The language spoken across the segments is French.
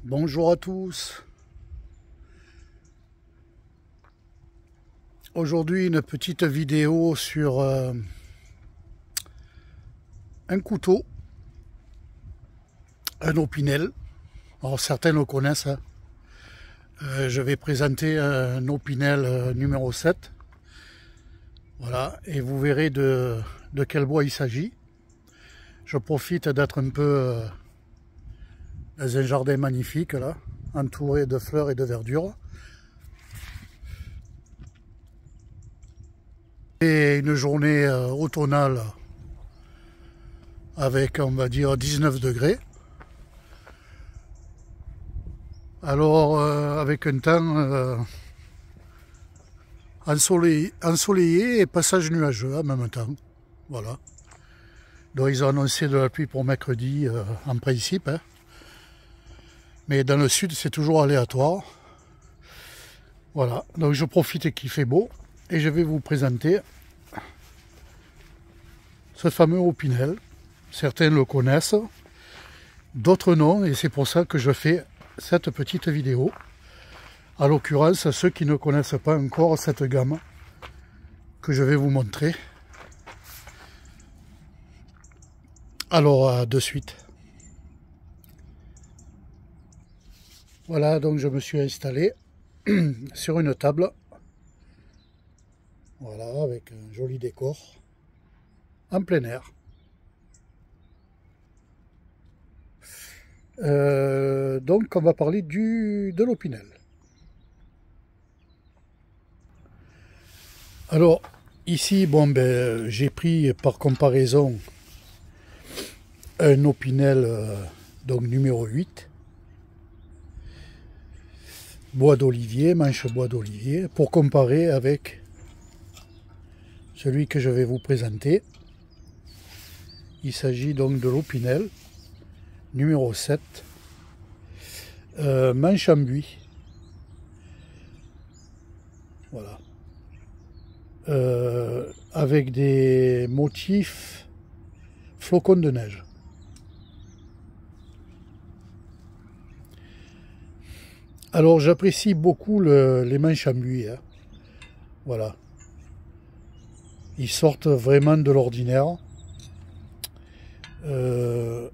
Bonjour à tous. Aujourd'hui une petite vidéo sur un couteau, un Opinel. Alors certains le connaissent, hein. Je vais présenter un Opinel numéro 7. Voilà, et vous verrez de quel bois il s'agit. Je profite d'être un peu dans un jardin magnifique là, entouré de fleurs et de verdure. Et une journée automnale avec, on va dire, 19 degrés. Alors avec un temps ensoleillé et passage nuageux en même temps. Voilà. Donc ils ont annoncé de la pluie pour mercredi en principe, hein. Mais dans le sud c'est toujours aléatoire. Voilà, donc je profite qu'il fait beau et je vais vous présenter ce fameux Opinel. Certains le connaissent, d'autres non, et c'est pour ça que je fais cette petite vidéo. À l'occurrence, ceux qui ne connaissent pas encore cette gamme que je vais vous montrer. Alors, de suite. Voilà, donc je me suis installé sur une table. Voilà, avec un joli décor en plein air. Donc on va parler de l'Opinel. Alors ici, bon ben j'ai pris par comparaison un Opinel donc numéro 8, bois d'olivier, manche bois d'olivier, pour comparer avec celui que je vais vous présenter. Il s'agit donc de l'Opinel numéro 7, manche en buis. Voilà. Avec des motifs flocons de neige. Alors j'apprécie beaucoup les manches en buis, hein. Voilà. Ils sortent vraiment de l'ordinaire.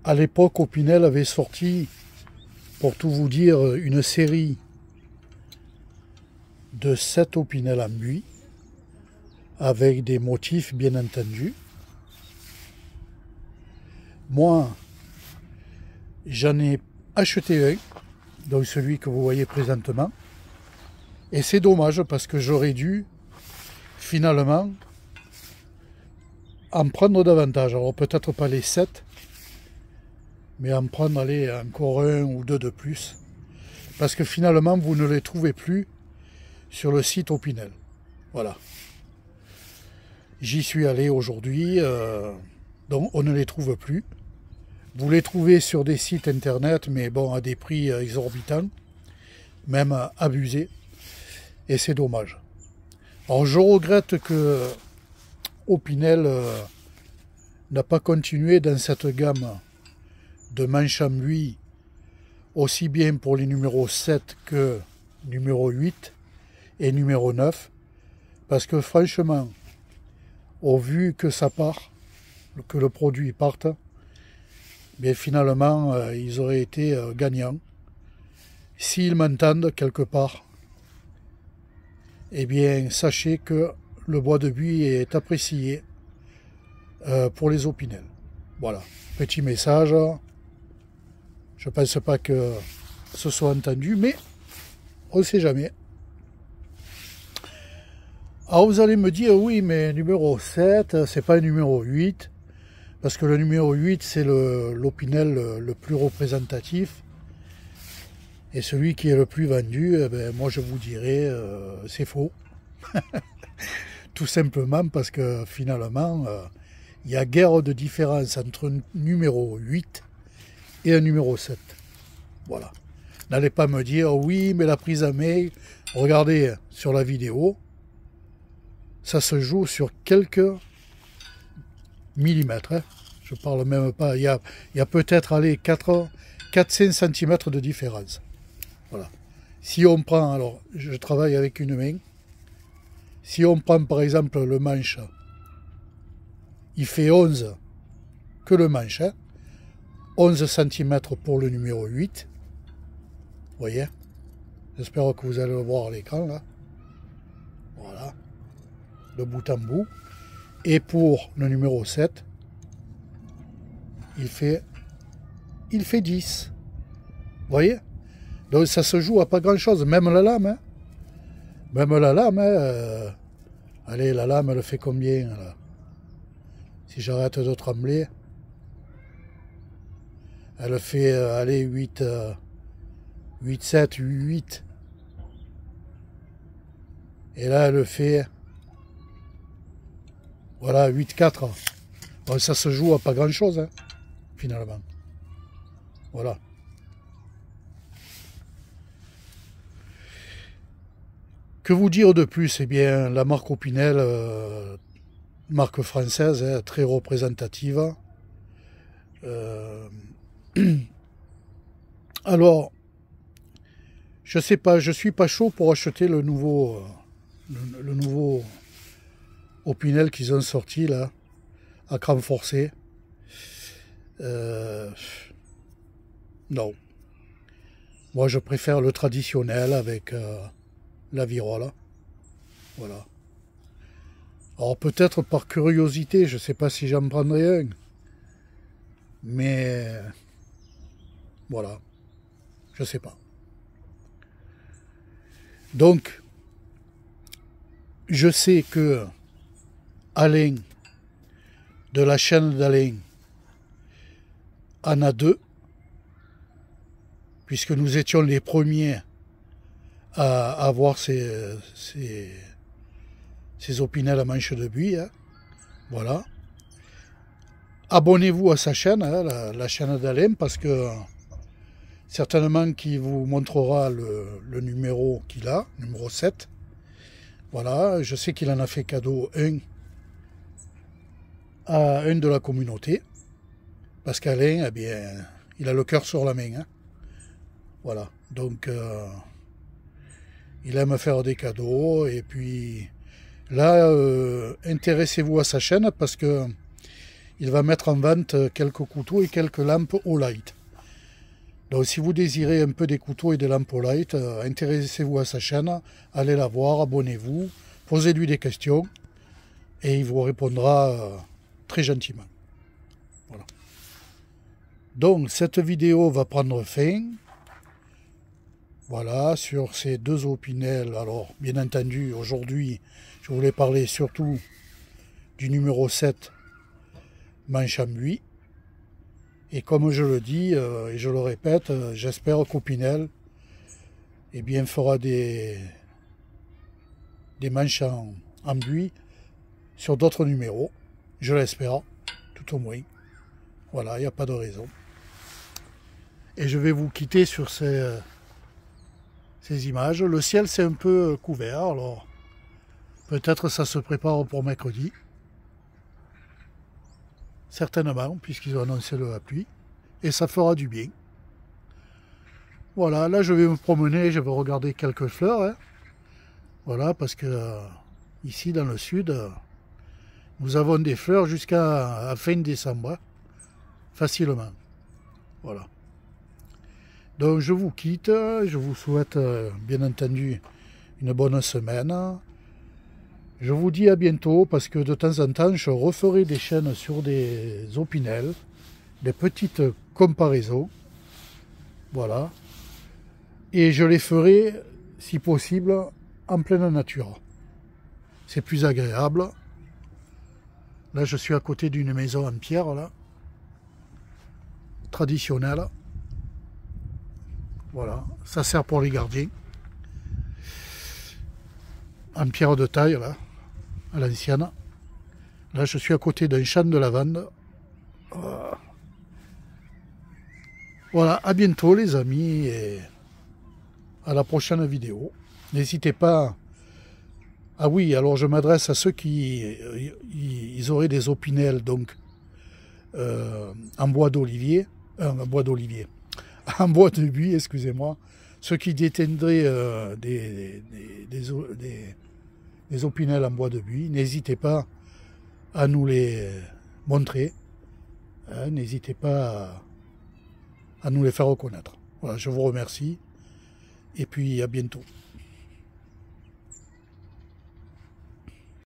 À l'époque, Opinel avait sorti, pour tout vous dire, une série de 7 Opinel en buis, avec des motifs bien entendu. Moi, j'en ai acheté un, donc celui que vous voyez présentement, et c'est dommage parce que j'aurais dû finalement en prendre davantage. Alors peut-être pas les 7, mais en prendre encore un ou deux de plus, parce que finalement vous ne les trouvez plus sur le site Opinel. Voilà. J'y suis allé aujourd'hui, donc on ne les trouve plus. Vous les trouvez sur des sites internet, mais bon, à des prix exorbitants, même abusés, et c'est dommage. Alors je regrette que Opinel n'a pas continué dans cette gamme de manches en buis, aussi bien pour les numéros 7 que numéro 8 et numéro 9, parce que franchement, au vu que ça part, que le produit parte, mais finalement ils auraient été gagnants. S'ils m'entendent quelque part, eh bien sachez que le bois de buis est apprécié pour les Opinel. Voilà, petit message. Je ne pense pas que ce soit entendu, mais on ne sait jamais. Alors vous allez me dire, oui, mais numéro 7, c'est pas un numéro 8, parce que le numéro 8, c'est l'Opinel le plus représentatif, et celui qui est le plus vendu, eh ben, moi je vous dirais, c'est faux. Tout simplement parce que finalement, il y a guère de différence entre un numéro 8 et un numéro 7. Voilà. N'allez pas me dire, oui, mais la prise à main, regardez sur la vidéo, ça se joue sur quelques millimètres, hein. Je parle même pas. Il y a peut-être 4-5 cm de différence. Voilà. Si on prend, alors je travaille avec une main. Si on prend par exemple le manche, il fait 11 que le manche. Hein. 11 cm pour le numéro 8. Vous voyez? J'espère que vous allez le voir à l'écran là. Voilà. De bout en bout. Et pour le numéro 7, il fait 10. Vous voyez? Donc ça se joue à pas grand chose. Même la lame. Hein. Même la lame. Hein, allez, la lame, elle fait combien là? Si j'arrête de trembler. Elle fait, allez, 8, 7, 8. Et là, elle fait, voilà, 8, 4. Bon, ça se joue à pas grand-chose, hein, finalement. Voilà. Que vous dire de plus? Eh bien, la marque Opinel, marque française, hein, très représentative. Alors, je sais pas, je suis pas chaud pour acheter le nouveau Opinel qu'ils ont sorti là, à cran forcé. Non. Moi, je préfère le traditionnel avec la virole. Voilà. Alors peut-être par curiosité, je sais pas si j'en prendrai un. Mais voilà, je sais pas. Donc, je sais que Alain, de la chaîne d'Alain, en a 2, puisque nous étions les premiers à avoir ces Opinel à manche de buis. Hein. Voilà. Abonnez-vous à sa chaîne, hein, la chaîne d'Alain, parce que certainement qu'il vous montrera le numéro qu'il a, numéro 7. Voilà, je sais qu'il en a fait cadeau à un de la communauté, parce qu'Alain, eh bien, il a le cœur sur la main. Hein. Voilà, donc il aime faire des cadeaux, et puis là, intéressez-vous à sa chaîne, parce que il va mettre en vente quelques couteaux et quelques lampes Olight. Donc si vous désirez un peu des couteaux et des lampes Olight, intéressez-vous à sa chaîne, allez la voir, abonnez-vous, posez-lui des questions et il vous répondra très gentiment. Voilà. Donc cette vidéo va prendre fin. Voilà, sur ces 2 Opinel. Alors bien entendu, aujourd'hui, je voulais parler surtout du numéro 7 manche en buis. Et comme je le dis, et je le répète, j'espère qu'Opinel fera des manches en buis sur d'autres numéros. Je l'espère, tout au moins. Voilà, il n'y a pas de raison. Et je vais vous quitter sur ces images. Le ciel, c'est un peu couvert, alors peut-être ça se prépare pour mercredi. Certainement, puisqu'ils ont annoncé la pluie. Et ça fera du bien. Voilà, là je vais me promener, je vais regarder quelques fleurs. Hein. Voilà, parce que ici dans le sud, nous avons des fleurs jusqu'à fin décembre. Hein, facilement. Voilà. Donc je vous quitte, je vous souhaite bien entendu une bonne semaine. Je vous dis à bientôt, parce que de temps en temps, je referai des chaînes sur des Opinel, des petites comparaisons. Voilà. Et je les ferai, si possible, en pleine nature. C'est plus agréable. Là, je suis à côté d'une maison en pierre, là. Traditionnelle. Voilà. Ça sert pour les gardiens. En pierre de taille, là. À l'ancienne. Là, je suis à côté d'un champ de lavande. Voilà, à bientôt les amis, et à la prochaine vidéo. N'hésitez pas. Ah oui, alors je m'adresse à ceux qui ils auraient des Opinel, donc en bois d'olivier, en bois de buis, excusez-moi, ceux qui détiendraient des opinels en bois de buis, n'hésitez pas à nous les montrer, hein, n'hésitez pas à nous les faire reconnaître. Voilà, je vous remercie et puis à bientôt.